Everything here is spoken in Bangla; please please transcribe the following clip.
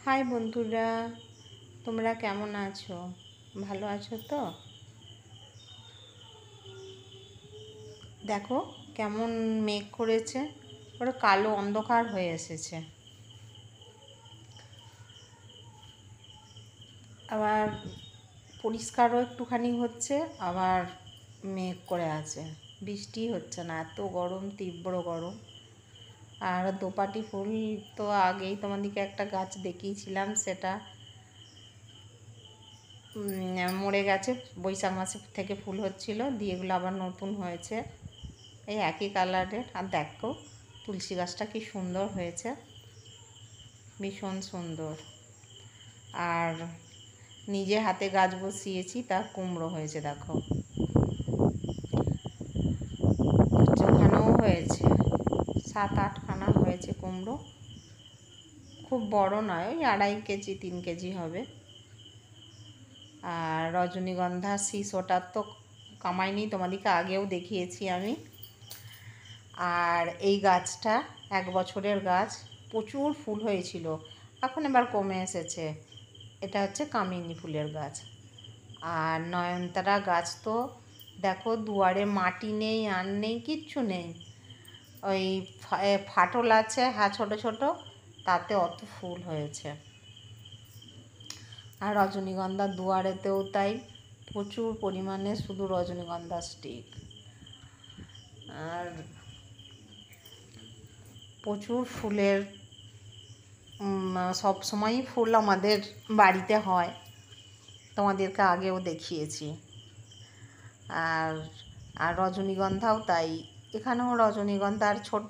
হাই বন্ধুরা, তোমরা কেমন আছো? ভালো আছো তো? দেখো কেমন মেঘ করেছে, পুরো কালো অন্ধকার হয়ে এসেছে। আবার পরিষ্কারও একটুখানি হচ্ছে, আবার মেঘ করে আছে, বৃষ্টি হচ্ছে না, এত গরম, তীব্র গরম। আর দোপাটি ফুল তো আগেই তোমাদেরকে একটা গাছ দেখিয়েছিলাম, সেটা মরে গেছে। বৈশাখ মাসে থেকে ফুল হচ্ছিল, দিয়ে এগুলো আবার নতুন হয়েছে, এই একই কালারের। আর দেখো তুলসী গাছটা কি সুন্দর হয়েছে, ভীষণ সুন্দর। আর নিজে হাতে গাছ বসিয়েছি, তার কুমড়ো হয়েছে দেখো, ওখানেও হয়েছে, 7-8খানা হয়েছে কুমড়ো। খুব বড় নয়, ওই 2.5 কেজি 3 কেজি হবে। আর রজনীগন্ধা শীষ, ওটার তো কামাইনি, তোমাদেরকে আগেও দেখিয়েছি আমি। আর এই গাছটা 1 বছরের গাছ, প্রচুর ফুল হয়েছিল, এখন এবার কমে এসেছে। এটা হচ্ছে কামিনী ফুলের গাছ। আর নয়নতারা গাছ তো দেখো, দুয়ারে মাটি নেই, আর নেই, কিচ্ছু নেই, ওই ফাটল আছে, হ্যাঁ, ছোট ছোট, তাতে অত ফুল হয়েছে। আর রজনীগন্ধা দুয়ারেতেও তাই, প্রচুর পরিমাণে শুধু রজনীগন্ধা স্টিক। আর প্রচুর ফুলের, সব সময়ই ফুল আমাদের বাড়িতে হয়, তোমাদেরকে আগেও দেখিয়েছি। আর আর রজনীগন্ধাও তাই, এখানেও রজনীগন্ধার ছোট